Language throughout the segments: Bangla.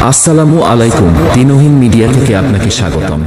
আসসালামু আলাইকুম, দিনহীন মিডিয়া থেকে আপনাকে স্বাগতম।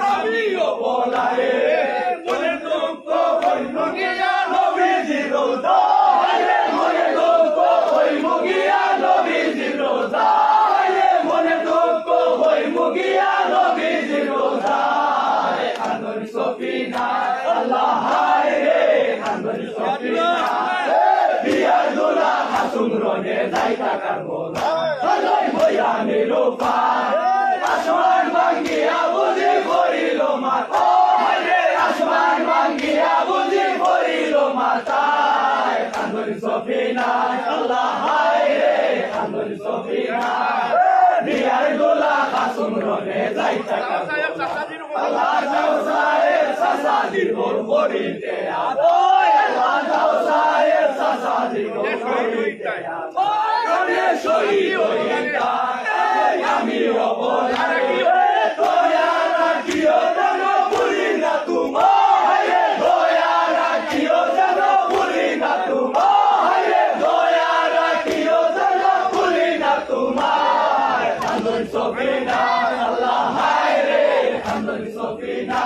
আমিও বলারে মনের দুঃখ হইল গিয়া নবীজির রোজায় রে মনের দুঃখ হইল গিয়া নবীজির রোজায় রে মনের দুঃখ হইল গিয়া নবীজির রোজায় কান্দরি সফিনা আল্লাহ হায় রে কান্দরি সফিনা বিয়ার দোলা হাসুম রনে যাই টাকার বোলা আল্লাহ বয়ানি রূপা আসমান ভাঙ্গিয়া বুঝি পড়িল মাথা রে আসমান ভাঙ্গিয়া বুঝি পড়িল মাথায় কান্দরি সফিনা আল্লাহ হায় রে কান্দরি সফিনা বিয়ার দোলা হাসুম রনে যাই টাকার বোলা আল্লাহ যাও সাহেব সাসাদির গোল করিতে আদয় আল্লাহ যাও সাহেব সাসাদির গোল করিতে আদয় রনে শহীদ হইতা আমি অবলারে দয়া রাখিও যেন ভুলি না তোমায় দয়া রাখিও যেন ভুলি না তোমায় দয়া রাখিও যেন ভুলি না তোমায় কান্দন সফিনা আল্লাহ হায় রে কান্দন সফিনা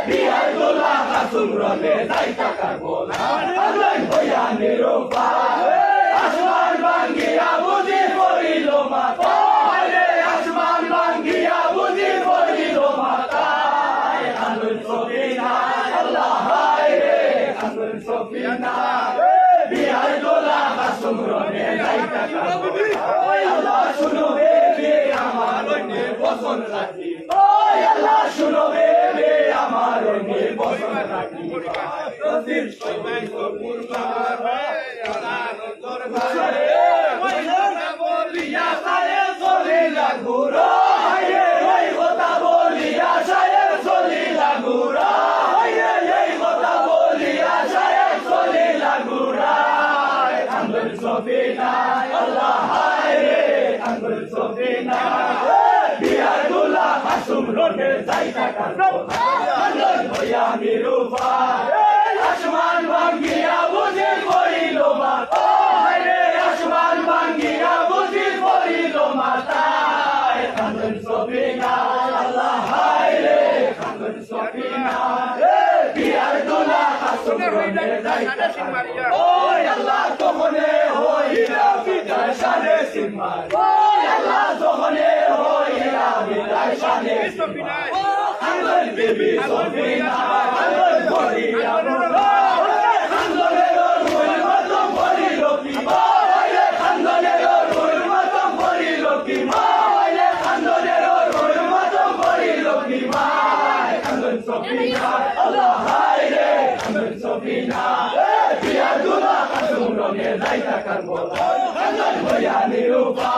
বিয়ার দোলা কাসুম রনে যাই টাকার বোলা আল্লাহ বয়ানি রূপা আসমান ভাঙ্গিয়া বুঝি পড়িল মাথা রে আসমান ভাঙ্গিয়া বুঝি পড়িল মাথায় কান্দন সফিনা আল্লাহ হায় রে কান্দন সফিনা বিয়ার দোলা কাসুম রনে যাই টাকার বোলা আল্লাহ শুনো বেবি আমার বসন রাখি আল্লাহ শুনো বেবি আমার বসন রাখি প্রতির সময় কুরবান আল্লাহর দরবারে ওই বলিয়া সারে চলিলা গুরা এই কথা বলিয়া সাহেব চলিলা গুরা এই কথা বলিয়া সাহেব চলিলা গুরা কান্দন সফিনা আল্লাহ হায় রে কান্দন সফিনা বিয়ার দোলা হাসুম রনে যাই টাকার বোলা কান্দন বয়ানি রূপা আসমান ভাঙ্গিয়া বুঝি পড়িল মাথা রে আসমান ভাঙ্গিয়া বুঝি পড়িল মাথায় কান্দন সফিনা আল্লাহ হায় রে কান্দন সফিনা বিয়ার দোলা হাসুম রনে যাই টাকার বোলা ওই আল্লাহ তোমনে হইলা বিদায় শানে সিমার ওই আল্লাহ তোমনে হইলা বিদায় শানে সিমার কান্দন বিবি সফিনা কান্দন করিয়া রোলা কান্দনের রুল মত পড়িল কি মায় কান্দনের রুল মত পড়িল কি মায় কান্দনের রুল মত পড়িল কি মায় কান্দন সফিনা আল্লাহ হায় রে কান্দন সফিনা বিয়ার দোলা কাসুম রনে যাই টাকার বোলা কান্দন বয়ানি রূপা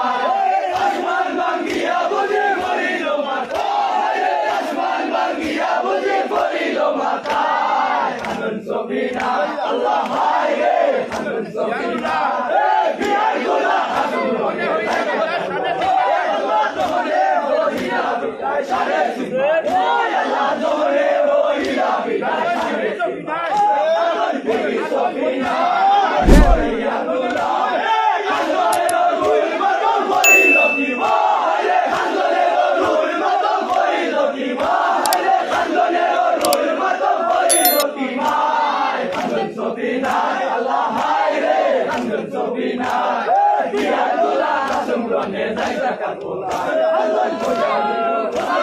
আসমান ভাঙ্গিয়া বুঝি পড়িল মাথা আসমান ভাঙ্গিয়া বুঝি পড়িল মাথা কান্দন সফিনা আল্লাহ হায় রে কান্দন সফিনা বিয়ার দোলা কাসুম রনে যাই টাকার বোলা আল্লাহ তোমরে হইলা বিদায় শানে সিমার আল্লাহ তোমরে হইলা বিদায় শানে সিমার কান্দন বিবি সফিনা করিয়া রোলা কান্দনের রুল মত পড়িল কি মায় কান্দনের রুল মত পড়িল কি মায় কান্দনের রুল মত পড়িল কি মায় কান্দন সফিনা আল্লাহ হায় রে কান্দন সফিনা বিয়ার দোলা কাসুম রনে যাই টাকার বোলা আল্লাহ বয়ানি রূপা